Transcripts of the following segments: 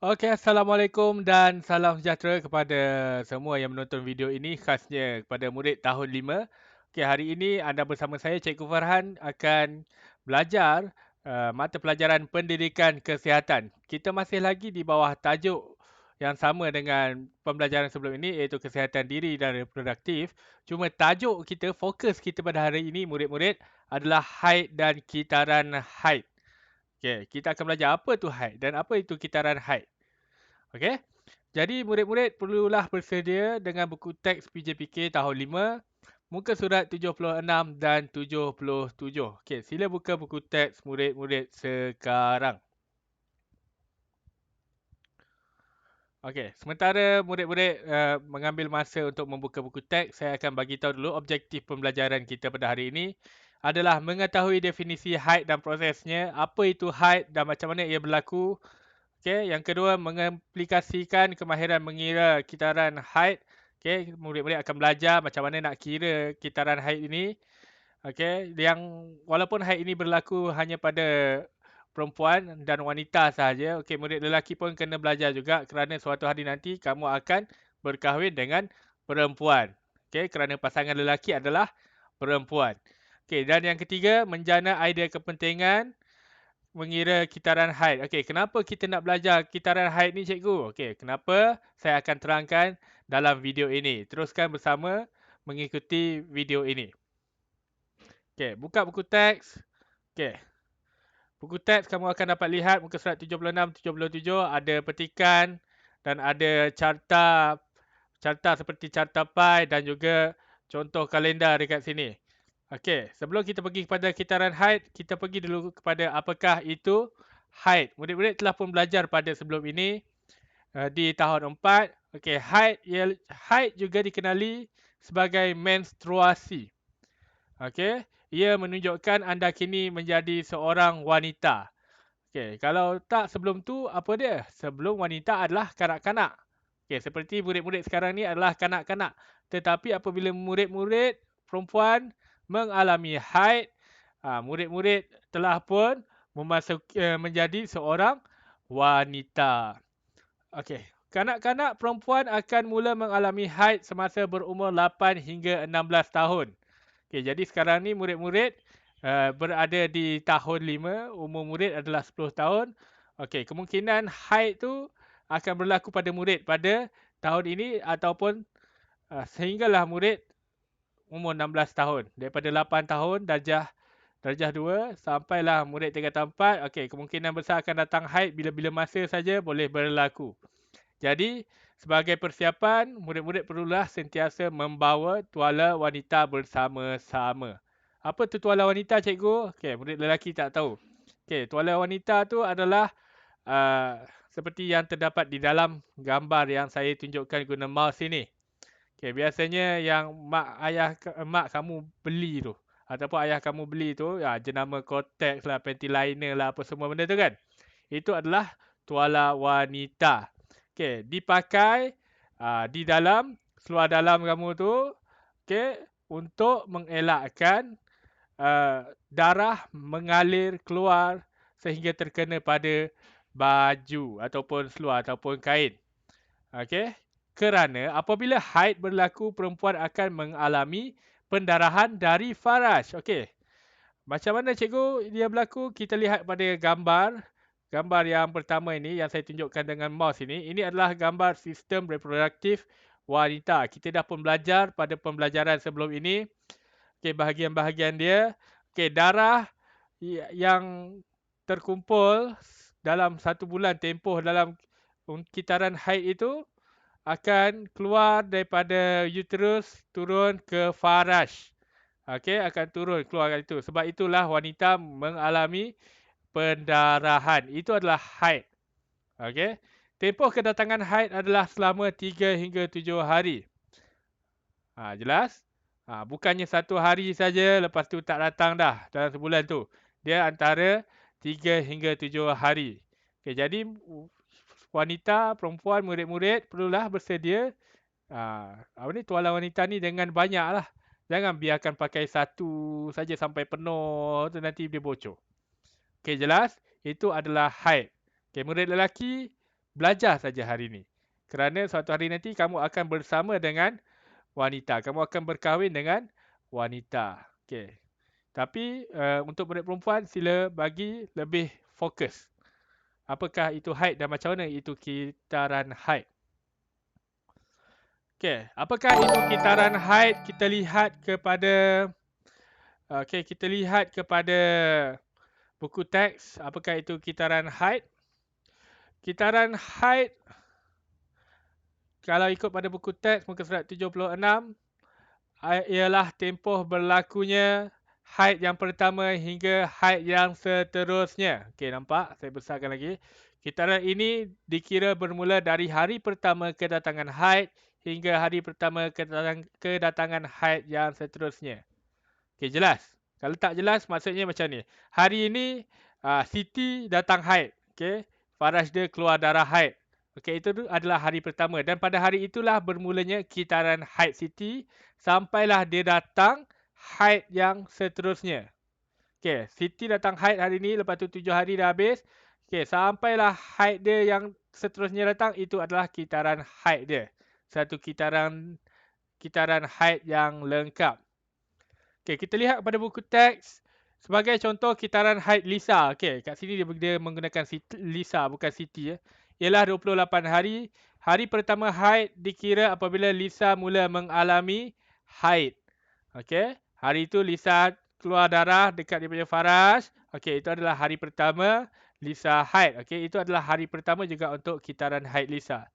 Okey, Assalamualaikum dan salam sejahtera kepada semua yang menonton video ini, khasnya kepada murid tahun 5. Okey, hari ini anda bersama saya Cikgu Farhan akan belajar mata pelajaran pendidikan kesihatan. Kita masih lagi di bawah tajuk yang sama dengan pembelajaran sebelum ini, iaitu kesihatan diri dan reproduktif. Cuma tajuk kita, fokus kita pada hari ini murid-murid adalah haid dan kitaran haid. Okey, kita akan belajar apa tu haid dan apa itu kitaran haid. Okey. Jadi murid-murid perlulah bersedia dengan buku teks PJPK tahun 5, muka surat 76 dan 77. Okey, sila buka buku teks murid-murid sekarang. Okey, sementara murid-murid mengambil masa untuk membuka buku teks, saya akan bagi tahu dulu objektif pembelajaran kita pada hari ini adalah mengetahui definisi haid dan prosesnya, apa itu haid dan macam mana ia berlaku. Okey, yang kedua mengaplikasikan kemahiran mengira kitaran haid. Okey, murid-murid akan belajar macam mana nak kira kitaran haid ini. Okey, yang walaupun haid ini berlaku hanya pada perempuan dan wanita sahaja. Okey, murid lelaki pun kena belajar juga kerana suatu hari nanti kamu akan berkahwin dengan perempuan. Okey, kerana pasangan lelaki adalah perempuan. Okey, dan yang ketiga menjana idea kepentingan mengira kitaran haid. Okey, kenapa kita nak belajar kitaran haid ni cikgu? Okey, kenapa? Saya akan terangkan dalam video ini. Teruskan bersama mengikuti video ini. Okey, buka buku teks. Okey. Buku teks kamu akan dapat lihat muka surat 76, 77 ada petikan dan ada carta seperti carta pi dan juga contoh kalender dekat sini. Okey, sebelum kita pergi kepada kitaran haid, kita pergi dulu kepada apakah itu haid. Murid-murid telah pun belajar pada sebelum ini di tahun 4. Okey, haid juga dikenali sebagai menstruasi. Okey, ia menunjukkan anda kini menjadi seorang wanita. Okey, kalau tak sebelum tu apa dia? Sebelum wanita adalah kanak-kanak. Okey, seperti murid-murid sekarang ni adalah kanak-kanak. Tetapi apabila murid-murid perempuan mengalami haid, murid-murid telah pun menjadi seorang wanita. Okey, kanak-kanak perempuan akan mula mengalami haid semasa berumur 8 hingga 16 tahun. Okey, jadi sekarang ni murid-murid berada di tahun 5, umur murid adalah 10 tahun. Okey, kemungkinan haid tu akan berlaku pada murid pada tahun ini ataupun sehinggalah murid umur 16 tahun. Daripada 8 tahun darjah 2 sampailah murid tingkatan 4. Okey, kemungkinan besar akan datang haid bila-bila masa saja boleh berlaku. Jadi, sebagai persiapan, murid-murid perlulah sentiasa membawa tuala wanita bersama-sama. Apa tu tuala wanita, cikgu? Okey, murid lelaki tak tahu. Okey, tuala wanita tu adalah seperti yang terdapat di dalam gambar yang saya tunjukkan guna mouse ini. Okey, biasanya yang mak kamu beli tu ataupun ayah kamu beli tu, jenama Cortex lah, panty liner lah, apa semua benda tu kan. Itu adalah tuala wanita. Okey, dipakai di dalam seluar dalam kamu tu, okey, untuk mengelakkan darah mengalir keluar sehingga terkena pada baju ataupun seluar ataupun kain. Okey, kerana apabila haid berlaku, perempuan akan mengalami pendarahan dari faraj. Okey, macam mana cikgu dia berlaku? Kita lihat pada gambar. Gambar yang pertama ini yang saya tunjukkan dengan mouse ini. Ini adalah gambar sistem reproduktif wanita. Kita dah pun belajar pada pembelajaran sebelum ini. Okey, bahagian-bahagian dia. Okey, darah yang terkumpul dalam 1 bulan tempoh dalam kitaran haid itu akan keluar daripada uterus turun ke faraj. Okey, akan turun keluar itu. Sebab itulah wanita mengalami pendarahan. Itu adalah haid. Okey. Tempoh kedatangan haid adalah selama 3 hingga 7 hari. Jelas? Bukannya 1 hari saja lepas tu tak datang dah dalam sebulan tu. Dia antara 3 hingga 7 hari. Okey, jadi wanita, perempuan, murid-murid perlulah bersedia apa ni, tuala wanita ni dengan banyak lah. Jangan biarkan pakai satu saja sampai penuh tu nanti dia bocor. Okey, jelas? Itu adalah haid. Okey, murid lelaki belajar saja hari ini. Kerana suatu hari nanti kamu akan bersama dengan wanita. Kamu akan berkahwin dengan wanita. Okey. Tapi untuk murid perempuan sila bagi lebih fokus. Apakah itu haid dan macam mana itu kitaran haid? Okey, apakah itu kitaran haid? Kita lihat kepada buku teks. Apakah itu kitaran haid? Kitaran haid kalau ikut pada buku teks muka surat 76 ialah tempoh berlakunya haid yang pertama hingga haid yang seterusnya. Okey, nampak? Saya besarkan lagi. Kitaran ini dikira bermula dari hari pertama kedatangan haid hingga hari pertama kedatangan haid yang seterusnya. Okey, jelas? Kalau tak jelas, maksudnya macam ni. Hari ini, Siti datang haid. Okey, Faraj dia keluar darah haid. Okey, itu adalah hari pertama. Dan pada hari itulah bermulanya kitaran haid Siti sampailah dia datang haid yang seterusnya. Okey, Siti datang haid hari ini, lepas tu 7 hari dah habis. Okey, sampailah haid dia yang seterusnya datang, itu adalah kitaran haid dia. Satu kitaran haid yang lengkap. Okey, kita lihat pada buku teks sebagai contoh kitaran haid Lisa. Okey, kat sini dia menggunakan Lisa bukan Siti ya. Ialah 28 hari. Hari pertama haid dikira apabila Lisa mula mengalami haid. Okey, hari itu Lisa keluar darah dekat dia punya faraj. Okey, itu adalah hari pertama Lisa haid. Okey, itu adalah hari pertama juga untuk kitaran haid Lisa.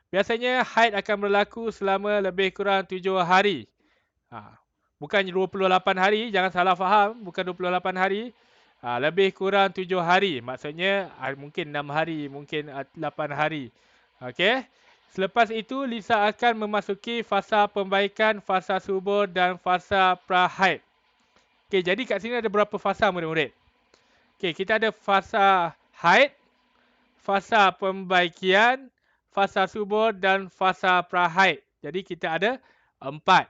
Biasanya haid akan berlaku selama lebih kurang 7 hari. Bukan 28 hari, jangan salah faham. Bukan 28 hari. Lebih kurang 7 hari. Maksudnya mungkin 6 hari, mungkin 8 hari. Okey. Selepas itu, Lisa akan memasuki fasa pembaikan, fasa subur dan fasa prahaid. Okey, jadi kat sini ada berapa fasa murid-murid? Okey, kita ada fasa haid, fasa pembaikian, fasa subur dan fasa prahaid. Jadi kita ada 4.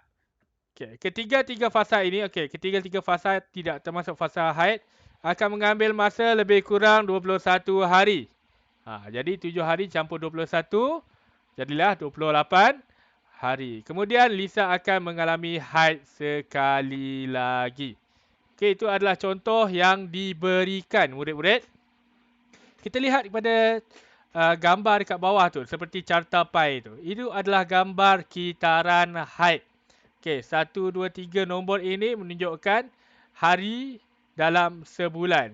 Okay. Ketiga-tiga fasa ini, ketiga-tiga fasa tidak termasuk fasa haid, akan mengambil masa lebih kurang 21 hari. Jadi 7 hari campur 21, jadilah 28 hari. Kemudian Lisa akan mengalami haid sekali lagi. Okey, itu adalah contoh yang diberikan murid-murid. Kita lihat kepada gambar dekat bawah tu, seperti carta pai tu. Itu adalah gambar kitaran haid. Okey, 1, 2, 3 nombor ini menunjukkan hari dalam sebulan.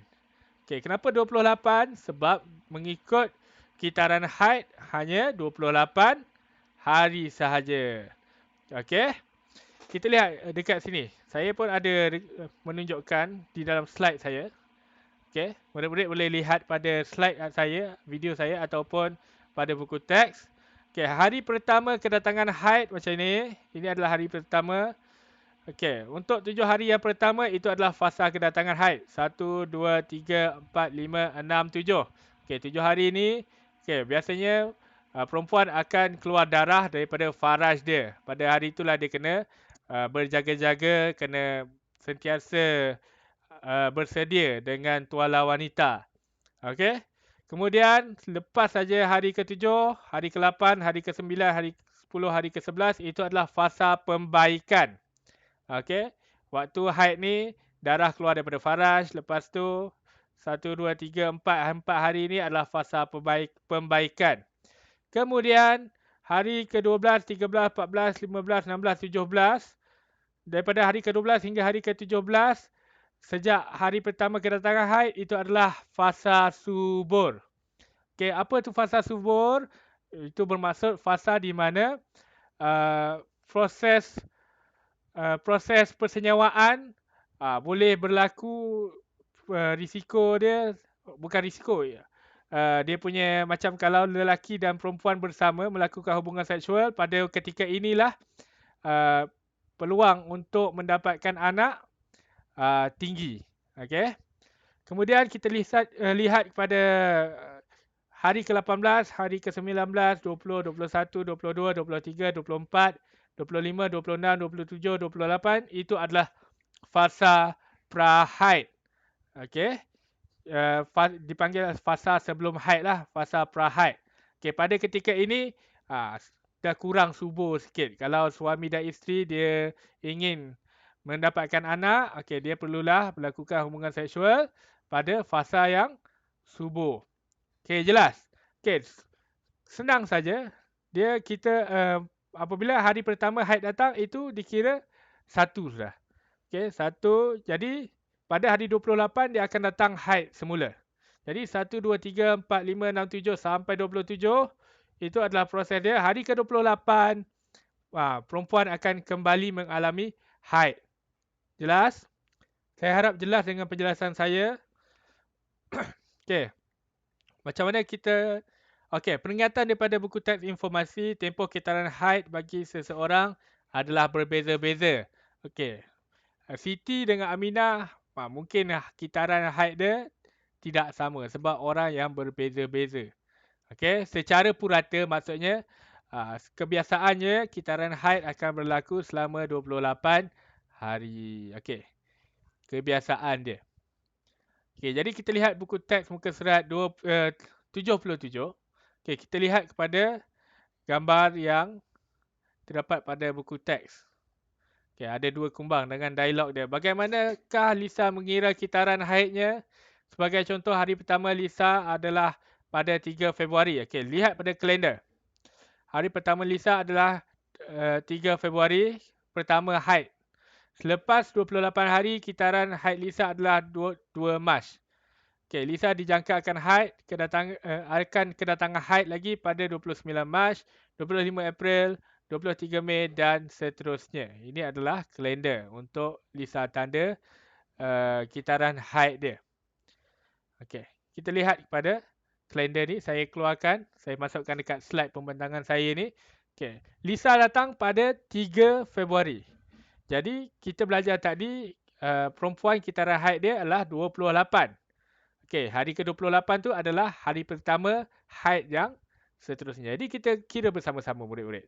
Okey, kenapa 28? Sebab mengikut kitaran haid hanya 28 hari sahaja. Okey. Kita lihat dekat sini. Saya pun ada menunjukkan di dalam slide saya. Okey, murid-murid boleh lihat pada slide saya, video saya ataupun pada buku teks. Okey, hari pertama kedatangan haid macam ini. Ini adalah hari pertama. Okey, untuk 7 hari yang pertama itu adalah fasa kedatangan haid. 1, 2, 3, 4, 5, 6, 7. Okey, 7 hari ini, biasanya perempuan akan keluar darah daripada faraj dia. Pada hari itulah dia kena berjaga-jaga, kena sentiasa bersedia dengan tuala wanita. Okey. Kemudian lepas saja hari ke-7, hari ke-8, hari ke-9, hari ke-10, hari ke-11 itu adalah fasa pembaikan. Okey. Waktu haid ni darah keluar daripada faraj, lepas tu 1, 2, 3, 4 hari ini adalah fasa pembaikan. Kemudian hari ke-12, 13, 14, 15, 16, 17 daripada hari ke-12 hingga hari ke-17 sejak hari pertama kedatangan haid itu adalah fasa subur. Okey, apa tu fasa subur? Itu bermaksud fasa di mana proses persenyawaan boleh berlaku, risiko dia bukan risiko ya. Dia punya macam kalau lelaki dan perempuan bersama melakukan hubungan seksual, pada ketika inilah peluang untuk mendapatkan anak tinggi. Okey. Kemudian kita lihat kepada hari ke-18, hari ke-19, 20, 21, 22, 23, 24, 25, 26, 27, 28 itu adalah fasa prahaid. Okey. Dipanggil fasa sebelum haid lah, fasa prahaid. Okey, pada ketika ini dah kurang subur sikit. Kalau suami dan isteri dia ingin mendapatkan anak, okey, dia perlulah melakukan hubungan seksual pada fasa yang subur. Okey, jelas. Okey, senang saja. Apabila hari pertama haid datang, itu dikira 1 sudah. Okey, 1. Jadi pada hari 28 dia akan datang haid semula. Jadi 1, 2, 3, 4, 5, 6, 7 sampai 27 itu adalah proses dia. Hari ke-28 perempuan akan kembali mengalami haid. Jelas? Saya harap jelas dengan penjelasan saya. Okey. Macam mana kita... Okey, peringatan daripada buku teks informasi tempoh kitaran haid bagi seseorang adalah berbeza-beza. Okey. Siti dengan Aminah, mungkin kitaran haid dia tidak sama sebab orang yang berbeza-beza. Okey, secara purata maksudnya kebiasaannya kitaran haid akan berlaku selama 28 hari. Okey, kebiasaan dia. Okey, jadi kita lihat buku teks muka surat 77. Okey, kita lihat kepada gambar yang terdapat pada buku teks. Okey, ada 2 kumbang dengan dialog dia. Bagaimanakah Lisa mengira kitaran haidnya? Sebagai contoh, hari pertama Lisa adalah pada 3 Februari. Okey, lihat pada kalender. Hari pertama Lisa adalah 3 Februari, pertama haid. Selepas 28 hari, kitaran haid Lisa adalah 2 Mac. Okey, Lisa dijangka akan kedatangan haid lagi pada 29 Mac, 25 April, 23 Mei dan seterusnya. Ini adalah kalender untuk Lisa tanda kitaran haid dia. Okey, kita lihat kepada kalender ni. Saya keluarkan, saya masukkan dekat slide pembentangan saya ni. Okey, Lisa datang pada 3 Februari. Jadi kita belajar tadi perempuan kitaran haid dia adalah 28. Okey, hari ke-28 tu adalah hari pertama haid yang seterusnya. Jadi kita kira bersama-sama murid-murid.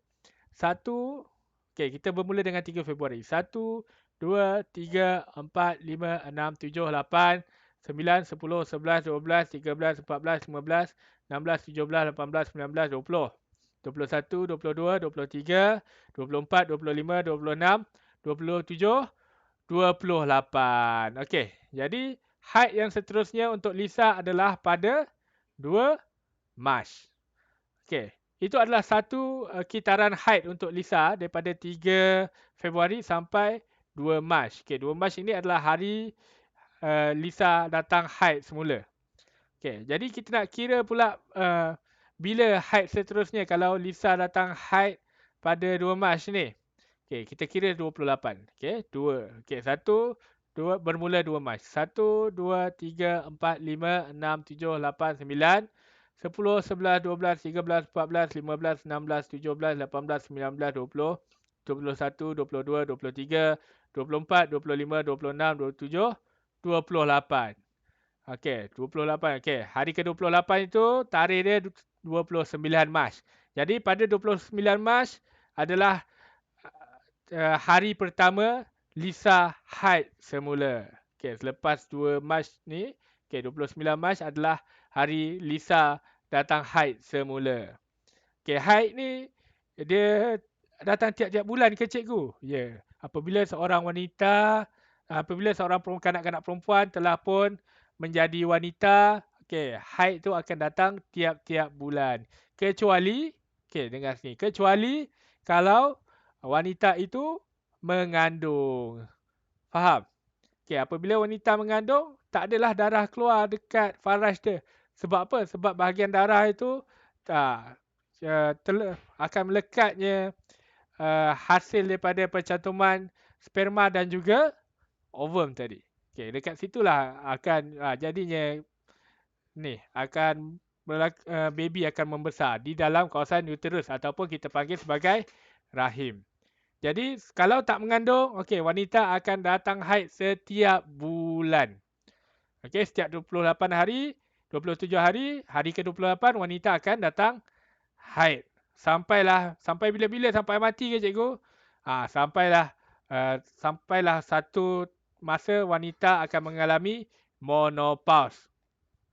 1, okey, kita bermula dengan 3 Februari. 1, 2, 3, 4, 5, 6, 7, 8, 9, 10, 11, 12, 13, 14, 15, 16, 17, 18, 19, 20. 21, 22, 23, 24, 25, 26, 27, 28. Okey, jadi haid yang seterusnya untuk Lisa adalah pada 2 Mac. Okey, itu adalah satu kitaran haid untuk Lisa daripada 3 Februari sampai 2 Mac. Okey, 2 Mac ini adalah hari Lisa datang haid semula. Okey, jadi kita nak kira pula bila haid seterusnya kalau Lisa datang haid pada 2 Mac ni. Okey, kita kira 28. Okey, 2. Okey, 1, 2, bermula 2 Mac. 1, 2, 3, 4, 5, 6, 7, 8, 9, 10, 11, 12, 13, 14, 15, 16, 17, 18, 19, 20, 21, 22, 23, 24, 25, 26, 27, 28. Okey, 28. Okey, hari ke-28 itu tarikh dia 29 Mac. Jadi pada 29 Mac adalah hari pertama Lisa haid semula. Okey, selepas 2 Mac ni, okey, 29 Mac adalah hari Lisa datang haid semula. Okey, haid ni dia datang tiap-tiap bulan ke cikgu? Ya. Apabila seorang kanak-kanak perempuan telah pun menjadi wanita, okey, haid tu akan datang tiap-tiap bulan. Kecuali, okey, dengar sini, kecuali kalau wanita itu mengandung. Faham? Okey, apabila wanita mengandung, tak adalah darah keluar dekat faraj dia. Sebab apa? Sebab bahagian darah itu akan melekatnya hasil daripada percantuman sperma dan juga ovum tadi. Okey, dekat situlah akan jadinya baby akan membesar di dalam kawasan uterus ataupun kita panggil sebagai rahim. Jadi kalau tak mengandung, okey, wanita akan datang haid setiap bulan. Okey, setiap 28 hari, 27 hari, hari ke-28 wanita akan datang haid. Sampai bila-bila, sampai mati ke cikgu? Sampailah satu masa wanita akan mengalami menopause.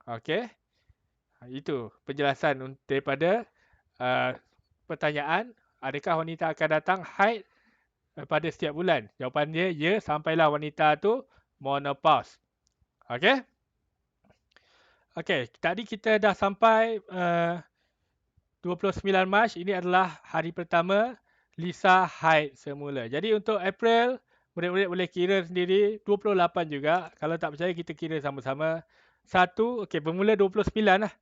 Okey. Itu penjelasan daripada pertanyaan, adakah wanita akan datang haid pada setiap bulan? Jawapan dia, ya, sampailah wanita tu menopause. Okey? Okey, tadi kita dah sampai 29 Mac, ini adalah hari pertama Lisa haid semula. Jadi untuk April, murid-murid boleh kira sendiri, 28 juga. Kalau tak percaya, kita kira sama-sama. Bermula 29 lah.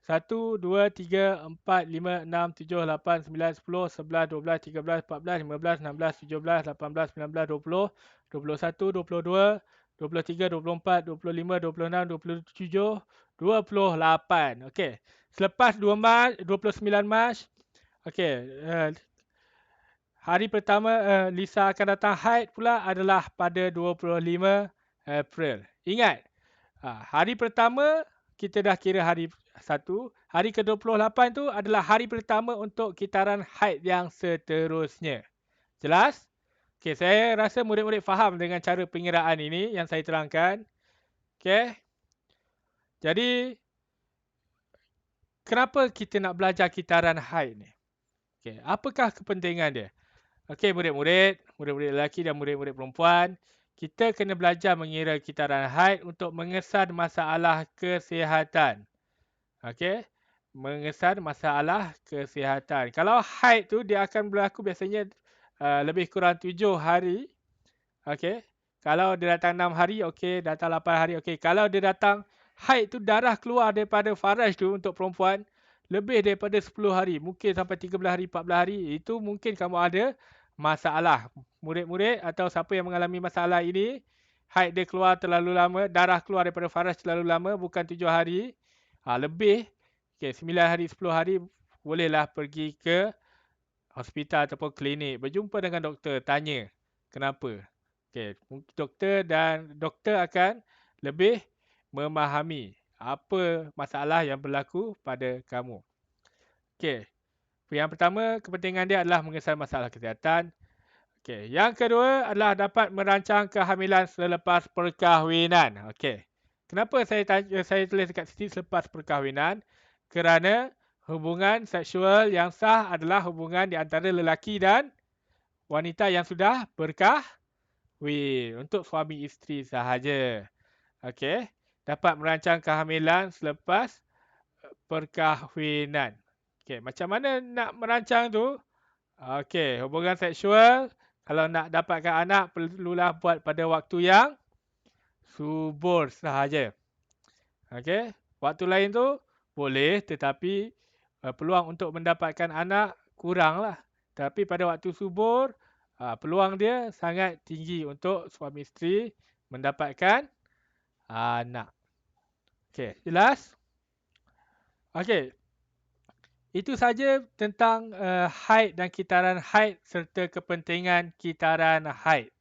1, 2, 3, 4, 5, 6, 7, 8, 9, 10, 11, 12, 13, 14, 15, 16, 17, 18, 19, 20, 21, 22, 23, 24, 25, 26, 27, 28. Okey. Selepas 29 Mac, okey, hari pertama Lisa akan datang haid pula adalah pada 25 April. Ingat, hari pertama kita dah kira hari 1, hari ke-28 tu adalah hari pertama untuk kitaran haid yang seterusnya. Jelas? Okey, saya rasa murid-murid faham dengan cara pengiraan ini yang saya terangkan. Okey. Jadi, kenapa kita nak belajar kitaran haid ni? Okey, apakah kepentingan dia? Okey, murid-murid lelaki dan murid-murid perempuan, kita kena belajar mengira kitaran haid untuk mengesan masalah kesihatan. Okey, mengesan masalah kesihatan. Kalau haid tu dia akan berlaku biasanya lebih kurang 7 hari. Okey. Kalau dia datang 6 hari, okey, datang 8 hari, okey. Kalau dia datang haid tu darah keluar daripada faraj tu untuk perempuan lebih daripada 10 hari, mungkin sampai 13 hari, 14 hari, itu mungkin kamu ada masalah. Murid-murid atau siapa yang mengalami masalah ini, haid dia keluar terlalu lama, darah keluar daripada faraj terlalu lama, bukan 7 hari, lebih, okey, 9 hari, 10 hari, bolehlah pergi ke hospital ataupun klinik, berjumpa dengan doktor, tanya kenapa. Okey, doktor akan lebih memahami apa masalah yang berlaku pada kamu. Okey. Yang pertama, kepentingan dia adalah mengesan masalah kesihatan. Okey, yang kedua adalah dapat merancang kehamilan selepas perkahwinan. Okey. Kenapa saya tulis dekat sini selepas perkahwinan? Kerana hubungan seksual yang sah adalah hubungan di antara lelaki dan wanita yang sudah berkahwin, untuk suami isteri sahaja. Okey, dapat merancang kehamilan selepas perkahwinan. Okey, macam mana nak merancang tu? Okey, hubungan seksual kalau nak dapatkan anak perlulah buat pada waktu yang subur sahaja. Okey, waktu lain tu boleh, tetapi peluang untuk mendapatkan anak kuranglah. Tapi pada waktu subur, peluang dia sangat tinggi untuk suami isteri mendapatkan anak. Okey, jelas? Okey. Itu saja tentang haid dan kitaran haid serta kepentingan kitaran haid.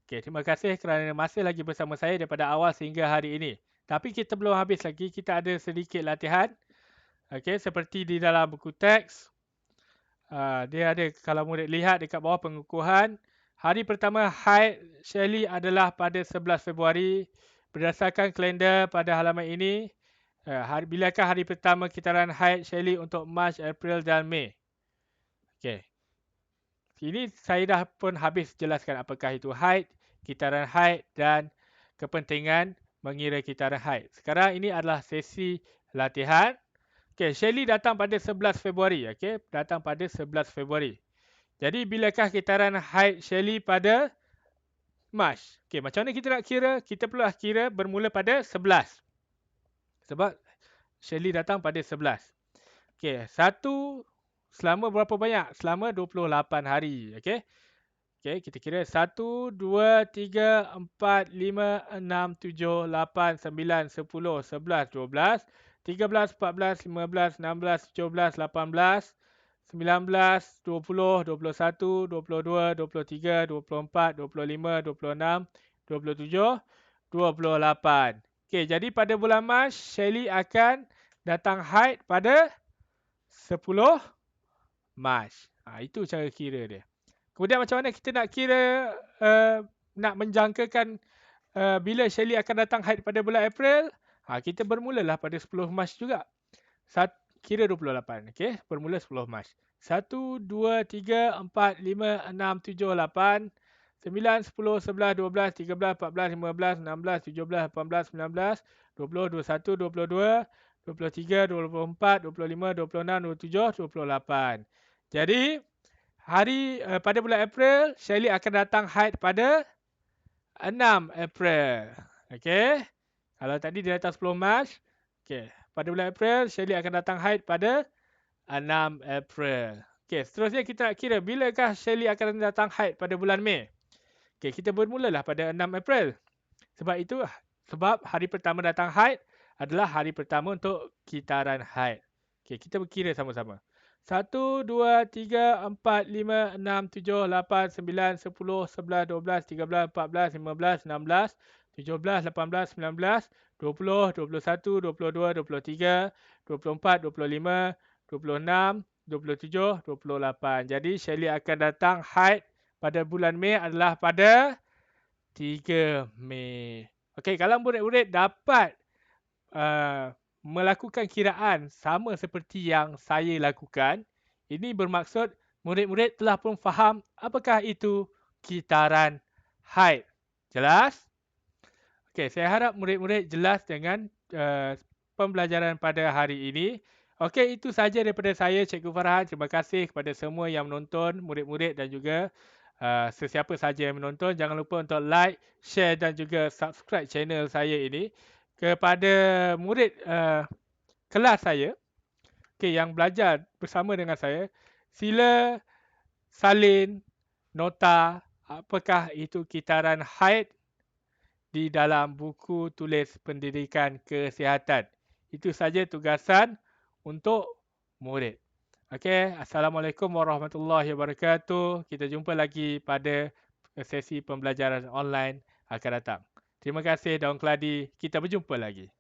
Okey, terima kasih kerana masih lagi bersama saya daripada awal sehingga hari ini. Tapi kita belum habis lagi, kita ada sedikit latihan. Okey, seperti di dalam buku teks. Dia ada, kalau murid lihat dekat bawah pengukuhan, hari pertama haid Shelley adalah pada 11 Februari. Berdasarkan kalender pada halaman ini, bilakah hari pertama kitaran haid Shelley untuk Mac, April dan Mei? Okey. Ini saya dah pun habis jelaskan apakah itu haid, kitaran haid dan kepentingan mengira kitaran haid. Sekarang ini adalah sesi latihan. Okey, Shelley datang pada 11 Februari. Okey, datang pada 11 Februari. Jadi bilakah kitaran haid Shelley pada Mac? Okey, macam mana kita nak kira? Kita perlu kira bermula pada 11. Sebab Shelley datang pada 11. Okey, selama berapa banyak? Selama 28 hari. Okey. Okey, kita kira 1, 2, 3, 4, 5, 6, 7, 8, 9, 10, 11, 12, 13, 14, 15, 16, 17, 18, 19, 20, 21, 22, 23, 24, 25, 26, 27, 28. Okey, jadi pada bulan Mac, Shelley akan datang haid pada 10 Mac. Itu cara kira dia. Kemudian macam mana kita nak kira, nak menjangkakan bila Shelley akan datang haid pada bulan April? Kita bermulalah pada 10 Mac juga. Kira 28. Okey, bermula 10 Mac. 1, 2, 3, 4, 5, 6, 7, 8, 9, 10, 11, 12, 13, 14, 15, 16, 17, 18, 19, 20, 21, 22, 23, 24, 25, 26, 27, 28. Jadi, pada bulan April, Shelly akan datang haid pada 6 April. Okey. Kalau tadi dia datang 10 Mac. Okey. Pada bulan April, Shelly akan datang haid pada 6 April. Okey, seterusnya kita nak kira bilakah Shelly akan datang haid pada bulan Mei. Okey, kita bermulalah pada 6 April. Sebab hari pertama datang haid adalah hari pertama untuk kitaran haid. Okey, kita berkira sama-sama. 1, 2, 3, 4, 5, 6, 7, 8, 9, 10, 11, 12, 13, 14, 15, 16, 17, 18, 19, 20, 21, 22, 23, 24, 25, 26, 27, 28. Jadi Shelly akan datang haid pada bulan Mei adalah pada 3 Mei. Okey, kalau murid-murid dapat melakukan kiraan sama seperti yang saya lakukan, ini bermaksud murid-murid telah pun faham apakah itu kitaran haid. Jelas? Okey, saya harap murid-murid jelas dengan pembelajaran pada hari ini. Okey, itu sahaja daripada saya, Cikgu Farhan. Terima kasih kepada semua yang menonton, murid-murid dan juga sesiapa sahaja yang menonton. Jangan lupa untuk like, share dan juga subscribe channel saya ini. Kepada murid kelas saya, yang belajar bersama dengan saya, sila salin nota apakah itu kitaran haid di dalam buku tulis pendidikan kesihatan. Itu saja tugasan untuk murid. Okey, Assalamualaikum warahmatullahi wabarakatuh. Kita jumpa lagi pada sesi pembelajaran online akan datang. Terima kasih Daun Keladi. Kita berjumpa lagi.